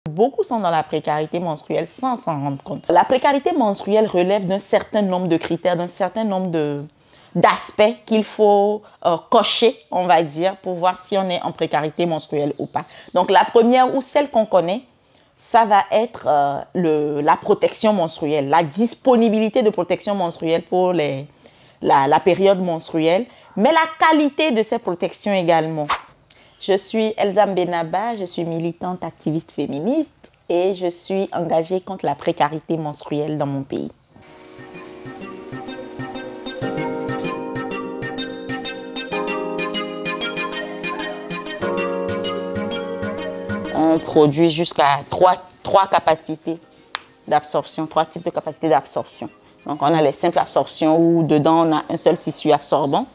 Beaucoup sont dans la précarité menstruelle sans s'en rendre compte. La précarité menstruelle relève d'un certain nombre de critères, d'un certain nombre d'aspects qu'il faut cocher, on va dire, pour voir si on est en précarité menstruelle ou pas. Donc la première, ou celle qu'on connaît, ça va être la protection menstruelle, la disponibilité de protection menstruelle pour la période menstruelle, mais la qualité de ces protections également. Je suis Elsa Mbenaba, je suis militante activiste féministe et je suis engagée contre la précarité menstruelle dans mon pays. On produit jusqu'à trois capacités d'absorption, 3 types de capacités d'absorption. Donc on a les simples absorptions où dedans on a un seul tissu absorbant.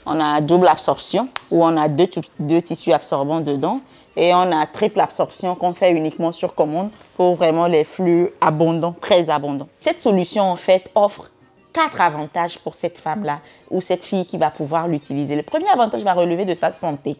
On a double absorption où on a deux tissus absorbants dedans. Et on a triple absorption qu'on fait uniquement sur commande pour vraiment les flux abondants, très abondants. Cette solution en fait offre 4 avantages pour cette femme-là ou cette fille qui va pouvoir l'utiliser. Le premier avantage va relever de sa santé.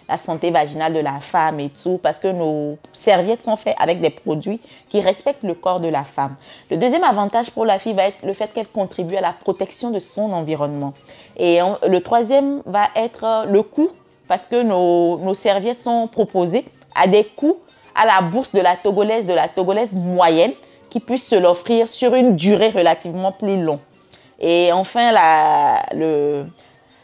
La santé vaginale de la femme et tout, parce que nos serviettes sont faites avec des produits qui respectent le corps de la femme. Le deuxième avantage pour la fille va être le fait qu'elle contribue à la protection de son environnement. Et le troisième va être le coût, parce que nos serviettes sont proposées à des coûts à la bourse de la Togolaise moyenne, qui puisse se l'offrir sur une durée relativement plus longue. Et enfin,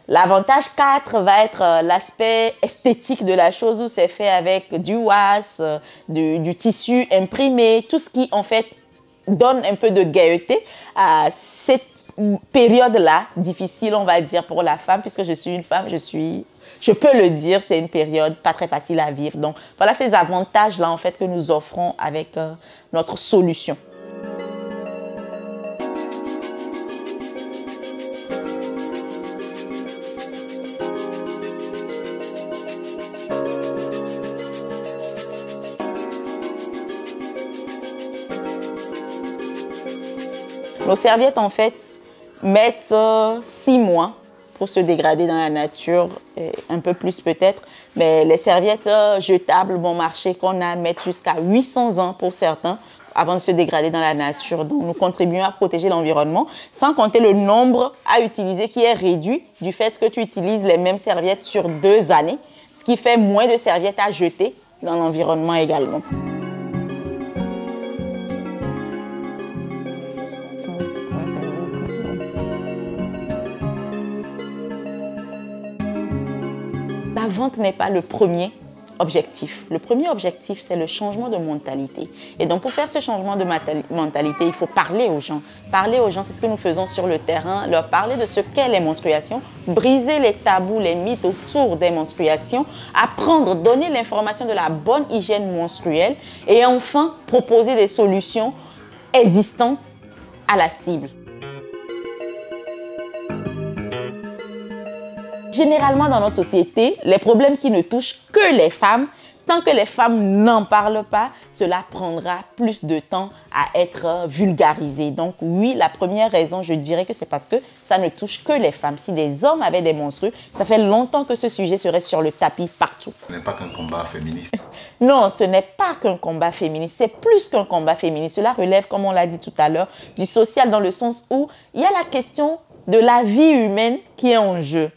l'avantage 4 va être l'aspect esthétique de la chose où c'est fait avec du wax, du tissu imprimé, tout ce qui en fait donne un peu de gaieté à cette période-là difficile, on va dire, pour la femme, puisque je suis une femme, je peux le dire, c'est une période pas très facile à vivre. Donc voilà ces avantages-là en fait que nous offrons avec notre solution. Nos serviettes, en fait, mettent 6 mois pour se dégrader dans la nature, un peu plus peut-être. Mais les serviettes jetables bon marché qu'on a mettent jusqu'à 800 ans pour certains avant de se dégrader dans la nature. Donc, nous contribuons à protéger l'environnement, sans compter le nombre à utiliser qui est réduit du fait que tu utilises les mêmes serviettes sur 2 années, ce qui fait moins de serviettes à jeter dans l'environnement également. La vente n'est pas le premier objectif. Le premier objectif, c'est le changement de mentalité. Et donc, pour faire ce changement de mentalité, il faut parler aux gens. Parler aux gens, c'est ce que nous faisons sur le terrain, leur parler de ce qu'est les menstruations, briser les tabous, les mythes autour des menstruations, apprendre, donner l'information de la bonne hygiène menstruelle et enfin, proposer des solutions existantes à la cible. Généralement, dans notre société, les problèmes qui ne touchent que les femmes, tant que les femmes n'en parlent pas, cela prendra plus de temps à être vulgarisé. Donc oui, la première raison, je dirais que c'est parce que ça ne touche que les femmes. Si des hommes avaient des menstrues, ça fait longtemps que ce sujet serait sur le tapis partout. Ce n'est pas qu'un combat féministe. Non, ce n'est pas qu'un combat féministe, c'est plus qu'un combat féministe. Cela relève, comme on l'a dit tout à l'heure, du social dans le sens où il y a la question de la vie humaine qui est en jeu.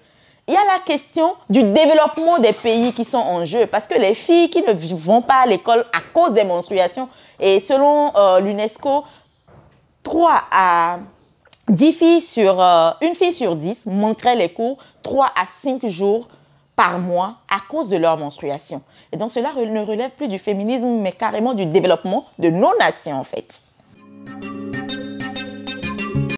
Il y a la question du développement des pays qui sont en jeu parce que les filles qui ne vont pas à l'école à cause des menstruations, et selon l'UNESCO, 3 à 10 filles une fille sur 10 manquerait les cours 3 à 5 jours par mois à cause de leur menstruation. Et donc cela ne relève plus du féminisme mais carrément du développement de nos nations en fait.